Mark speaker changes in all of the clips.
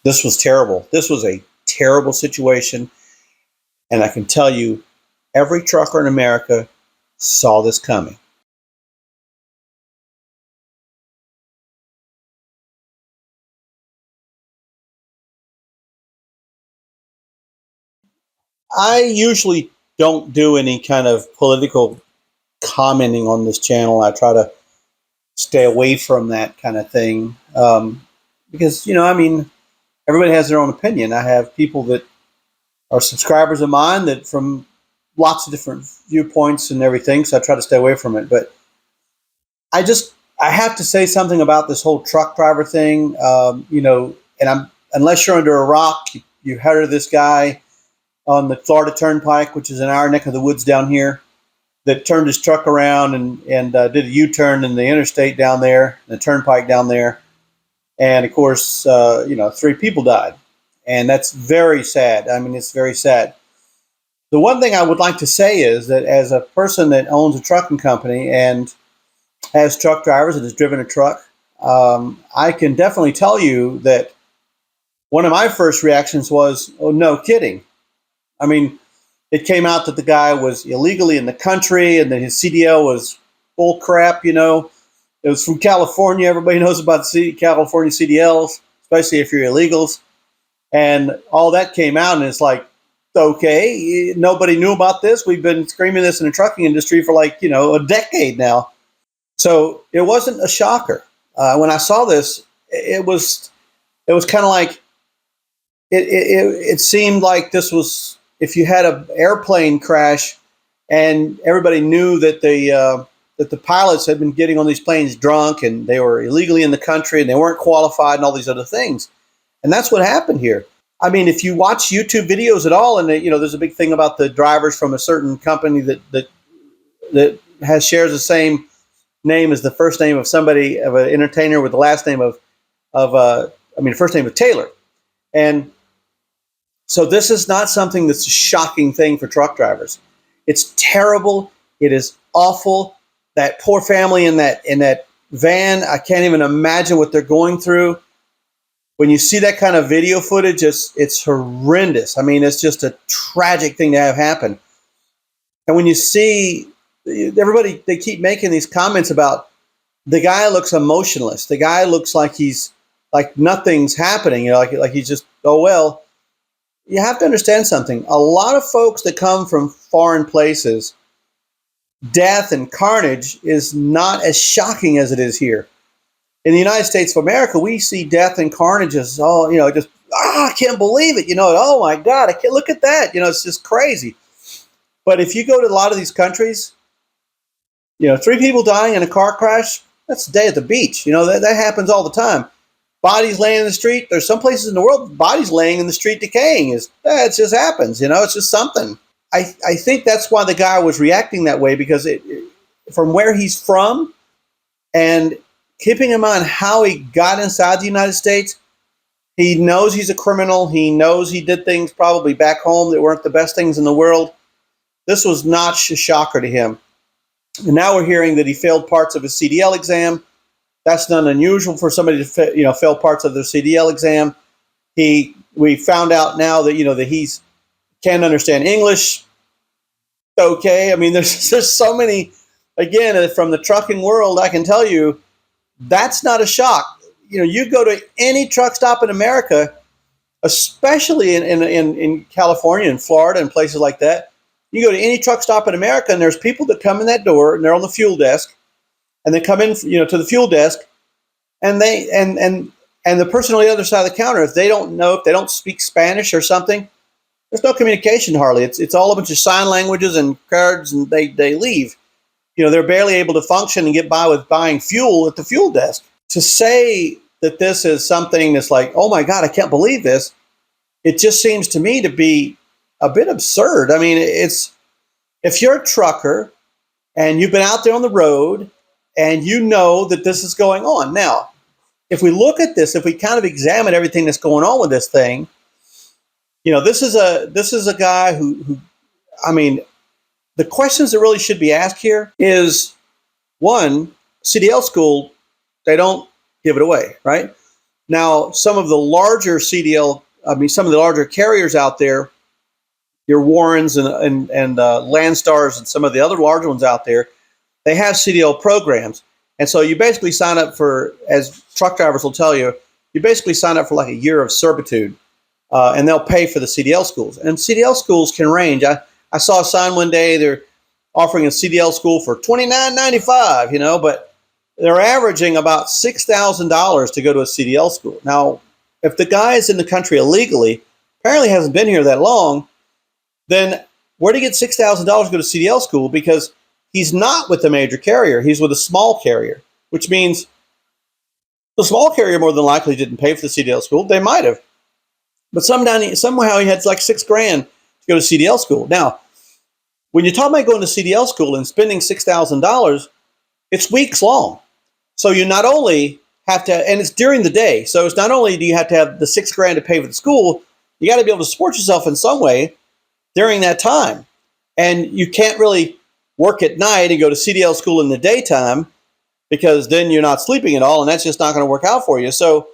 Speaker 1: This was terrible. This was a terrible situation. And I can tell you, every trucker in America saw this coming. I usually don't do any kind of political commenting on this channel. I try to stay away from that kind of thing because, I mean, everybody has their own opinion. I have people that are subscribers of mine that from lots of different viewpoints and everything, so I try to stay away from it. But I have to say something about this whole truck driver thing. And unless you're under a rock, you heard of this guy on the Florida Turnpike, which is in our neck of the woods down here, that turned his truck around and did a U-turn in the interstate down there, the turnpike down there. And of course, 3 people died. And that's very sad. I mean, it's very sad. The one thing I would like to say is that as a person that owns a trucking company and has truck drivers and has driven a truck, I can definitely tell you that one of my first reactions was, oh, no kidding. I mean, it came out that the guy was illegally in the country and that his CDL was bull crap, It was from California. Everybody knows about California CDLs, especially if you're illegals. And all that came out, and it's like, okay, nobody knew about this. We've been screaming this in the trucking industry for a decade now. So it wasn't a shocker. When I saw this, it was kind of like, it seemed like this was, if you had an airplane crash and everybody knew that the pilots had been getting on these planes drunk and they were illegally in the country and they weren't qualified and all these other things. And that's what happened here. I mean, if you watch YouTube videos at all, and there's a big thing about the drivers from a certain company that shares the same name as the first name of somebody, of an entertainer, with the last name first name of Taylor. And so this is not something that's a shocking thing for truck drivers. It's terrible. It is awful. That poor family in that van, I can't even imagine what they're going through. When you see that kind of video footage, it's horrendous. I mean, it's just a tragic thing to have happen. And when you see everybody, they keep making these comments about the guy looks emotionless. The guy looks like he's like nothing's happening. Like he's just, oh well. You have to understand something. A lot of folks that come from foreign places, death and carnage is not as shocking as it is here. In the United States of America, we see death and carnage as, I can't believe it. Oh my God, I can't look at that. It's just crazy. But if you go to a lot of these countries, 3 people dying in a car crash, that's a day at the beach. That happens all the time. Bodies laying in the street. There's some places in the world, bodies laying in the street decaying. It just happens. It's just something. I think that's why the guy was reacting that way, because from where he's from and keeping in mind how he got inside the United States, he knows he's a criminal. He knows he did things probably back home that weren't the best things in the world. This was not a shocker to him. And now we're hearing that he failed parts of his CDL exam. That's not unusual for somebody to fail parts of their CDL exam. We found out now that that he's can't understand English. Okay, I mean there's so many. Again, from the trucking world, I can tell you that's not a shock. You go to any truck stop in America, especially in California and Florida and places like that. You go to any truck stop in America, and there's people that come in that door, and they're on the fuel desk, and they come in, to the fuel desk, and they and the person on the other side of the counter, if they don't speak Spanish or something, there's no communication hardly. It's all a bunch of sign languages and cards, and they leave. They're barely able to function and get by with buying fuel at the fuel desk. To say that this is something that's like, oh my God, I can't believe this, it just seems to me to be a bit absurd. I mean, if you're a trucker and you've been out there on the road and you know that this is going on. Now, if we look at this, if we kind of examine everything that's going on with this thing, this is a guy who I mean, the questions that really should be asked here is, one, CDL school, they don't give it away, right? Now, some of the larger some of the larger carriers out there, your Warrens and Landstars and some of the other large ones out there, they have CDL programs. And so you basically sign up for, as truck drivers will tell you, you basically sign up for like a year of servitude, and they'll pay for the CDL schools. And CDL schools can range. I saw a sign one day, they're offering a CDL school for $29.95, but they're averaging about $6,000 to go to a CDL school. Now, if the guy is in the country illegally, apparently hasn't been here that long, then where do you get $6,000 to go to CDL school? Because he's not with the major carrier. He's with a small carrier, which means the small carrier more than likely didn't pay for the CDL school. They might have. But somehow he had like $6,000 to go to CDL school. Now, when you talk about going to CDL school and spending $6,000, it's weeks long. So you not only have to, and it's during the day. So it's not only do you have to have the $6,000 to pay for the school, you got to be able to support yourself in some way during that time. And you can't really work at night and go to CDL school in the daytime, because then you're not sleeping at all, and that's just not going to work out for you. So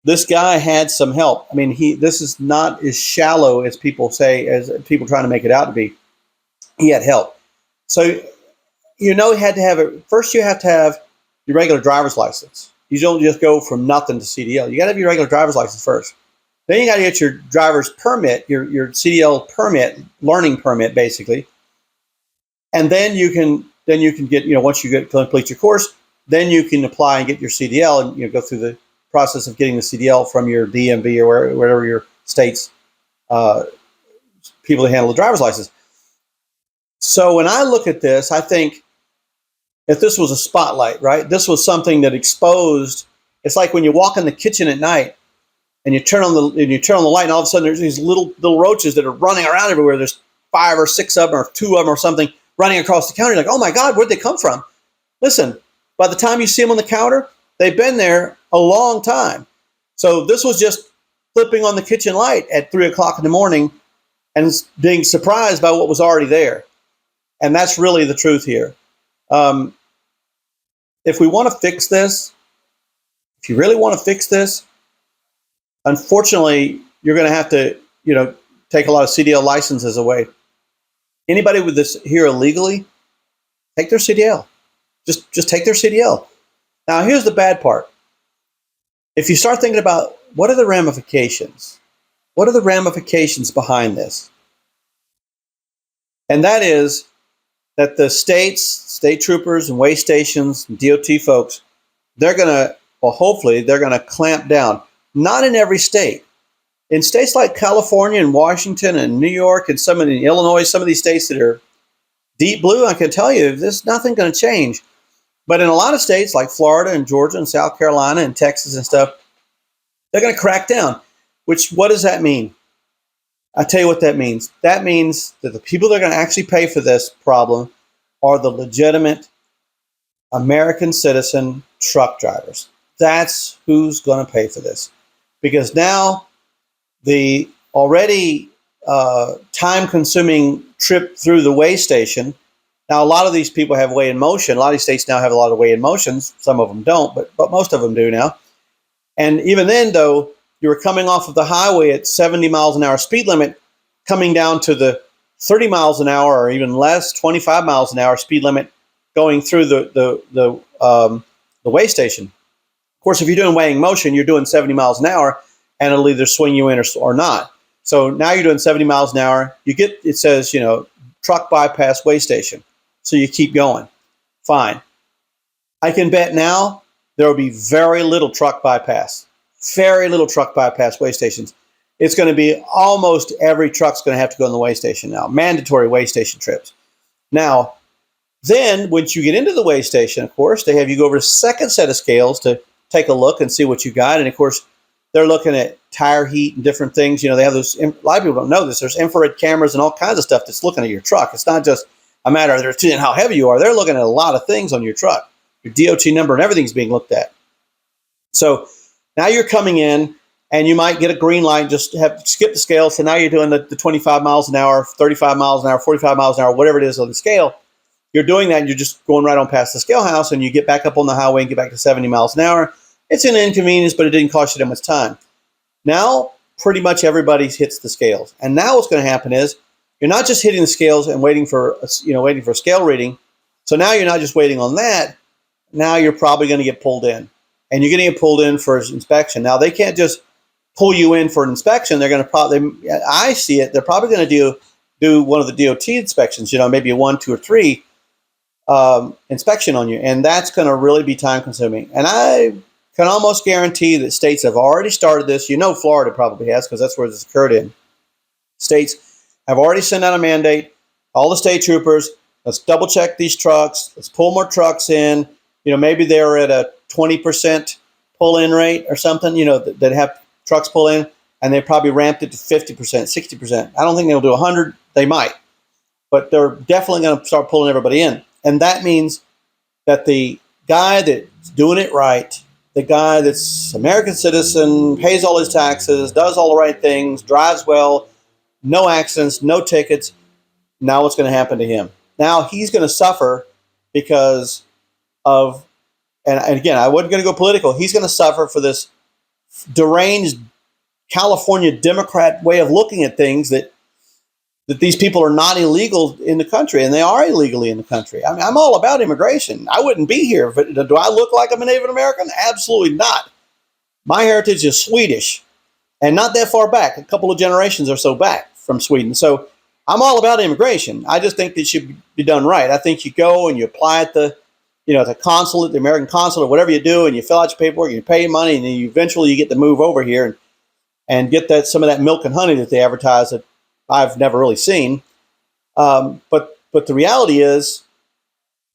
Speaker 1: this guy had some help. I mean, this is not as shallow as people say, as people trying to make it out to be. He had help. So, he had to have it. First, you have to have your regular driver's license. You don't just go from nothing to CDL. You got to have your regular driver's license first. Then you got to get your driver's permit, your CDL permit, learning permit, basically. And then you can get, once you complete your course, then you can apply and get your CDL, and go through the process of getting the CDL from your DMV or wherever your state's people that handle the driver's license. So when I look at this, I think if this was a spotlight, right? This was something that exposed. It's like when you walk in the kitchen at night and you turn on the light, and all of a sudden there's these little roaches that are running around everywhere. There's 5 or 6 of them, or 2 of them, or something, running across the counter. You're like, oh my God, where'd they come from? Listen, by the time you see them on the counter, they've been there a long time. So this was just flipping on the kitchen light at 3 o'clock in the morning and being surprised by what was already there. And that's really the truth here. If we want to fix this, if you really want to fix this, unfortunately, you're going to have to, take a lot of CDL licenses away. Anybody with this here illegally, take their CDL. Just take their CDL. Now, here's the bad part. If you start thinking about what are the ramifications? What are the ramifications behind this? And that is that the state troopers and way stations and DOT folks, hopefully they're going to clamp down. Not in every state. In states like California and Washington and New York and some in Illinois, some of these states that are deep blue, I can tell you, there's nothing going to change. But in a lot of states like Florida and Georgia and South Carolina and Texas and stuff, they're going to crack down. What does that mean? I'll tell you what that means. That means that the people that are going to actually pay for this problem are the legitimate American citizen truck drivers. That's who's going to pay for this. Because now the already time-consuming trip through the weigh station, now a lot of these people have weigh in motion. A lot of these states now have a lot of weigh in motions. Some of them don't, but most of them do now. And even then, though, you were coming off of the highway at 70 miles an hour speed limit, coming down to the 30 miles an hour or even less, 25 miles an hour speed limit, going through the weigh station. Of course, if you're doing weighing motion, you're doing 70 miles an hour, and it'll either swing you in or not. So now you're doing 70 miles an hour. It says, truck bypass weigh station. So you keep going. Fine. I can bet now there will be very little truck bypass weigh stations. It's going to be almost every truck's going to have to go in the weigh station now. Mandatory weigh station trips. Now, then once you get into the weigh station, of course, they have you go over a second set of scales to take a look and see what you got. And of course, they're looking at tire heat and different things. They have those, a lot of people don't know this. There's infrared cameras and all kinds of stuff that's looking at your truck. It's not just a matter of seeing how heavy you are. They're looking at a lot of things on your truck. Your DOT number and everything's being looked at. So now you're coming in and you might get a green light, just have to skip the scale. So now you're doing the 25 miles an hour, 35 miles an hour, 45 miles an hour, whatever it is on the scale. You're doing that and you're just going right on past the scale house, and you get back up on the highway and get back to 70 miles an hour. It's an inconvenience, but it didn't cost you that much time. Now, pretty much everybody hits the scales. And now what's going to happen is you're not just hitting the scales and waiting for a scale reading. So now you're not just waiting on that. Now you're probably going to get pulled in. And you're going to get pulled in for inspection. Now, they can't just pull you in for an inspection. They're going to I see it, they're probably going to do one of the DOT inspections, maybe a 1, 2, or 3 inspection on you. And that's going to really be time consuming. And I can almost guarantee that states have already started this. Florida probably has, because that's where this occurred in. States have already sent out a mandate. All the state troopers, let's double check these trucks. Let's pull more trucks in. Maybe they're at a 20% pull-in rate or something, that have trucks pull in, and they probably ramped it to 50%, 60%. I don't think they'll do 100. They might. But they're definitely going to start pulling everybody in. And that means that the guy that's doing it right, the guy that's American citizen, pays all his taxes, does all the right things, drives well, no accidents, no tickets, now what's going to happen to him? Now he's going to suffer because of, and again, I wasn't going to go political, he's going to suffer for this deranged California Democrat way of looking at things, that these people are not illegal in the country, and they are illegally in the country. I mean, I'm all about immigration. I wouldn't be here. But do I look like I'm a Native American? Absolutely not. My heritage is Swedish, and not that far back, a couple of generations or so back from Sweden. So I'm all about immigration. I just think that it should be done right. I think you go and you apply at the consulate, the American consulate, whatever you do, and you fill out your paperwork, and you pay your money, and then eventually you get to move over here and get some of that milk and honey that they advertise that I've never really seen. But the reality is,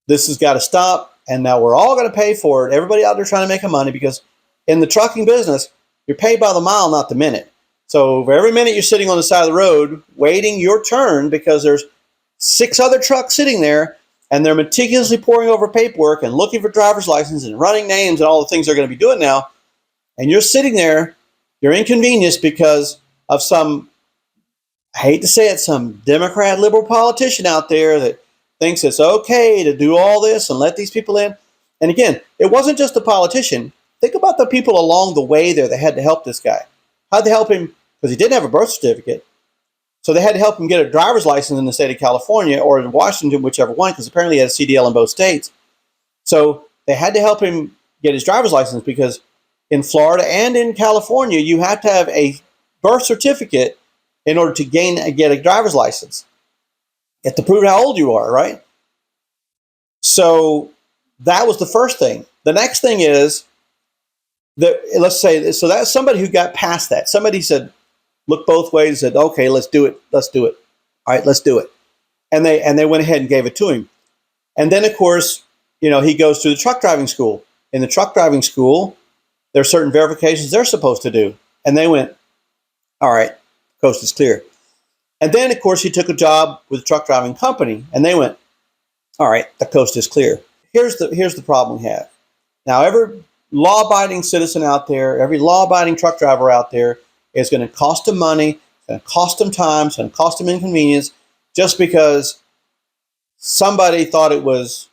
Speaker 1: this has got to stop, and now we're all going to pay for it. Everybody out there trying to make a money, because in the trucking business, you're paid by the mile, not the minute. So for every minute you're sitting on the side of the road waiting your turn, because there's 6 other trucks sitting there, and they're meticulously poring over paperwork and looking for driver's license and running names and all the things they're going to be doing now, and you're sitting there, you're inconvenienced because of some, I hate to say it, some Democrat liberal politician out there that thinks it's okay to do all this and let these people in. And again, it wasn't just the politician. Think about the people along the way there that had to help this guy. How'd they help him? Because he didn't have a birth certificate. So they had to help him get a driver's license in the state of California or in Washington, whichever one, because apparently he had a CDL in both states. So they had to help him get his driver's license, because in Florida and in California, you have to have a birth certificate in order to get a driver's license. You have to prove how old you are, right? So that was the first thing. The next thing is that, let's say, so that's somebody who got past that. Somebody said, look both ways, said, okay, let's do it. Let's do it. All right, let's do it. And they went ahead and gave it to him. And then, of course, he goes to the truck driving school. In the truck driving school, there are certain verifications they're supposed to do. And they went, all right, coast is clear. And then, of course, he took a job with a truck driving company, and they went, all right, the coast is clear. Here's the problem we have. Now, every law-abiding citizen out there, every law-abiding truck driver out there is going to cost them money, it's going to cost them time, it's going to cost them inconvenience, just because somebody thought it was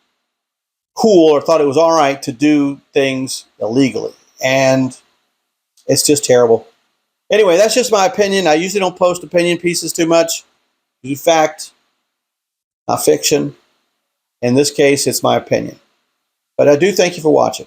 Speaker 1: cool or thought it was all right to do things illegally. And it's just terrible. Anyway, that's just my opinion. I usually don't post opinion pieces too much. In fact, not fiction. In this case, it's my opinion. But I do thank you for watching.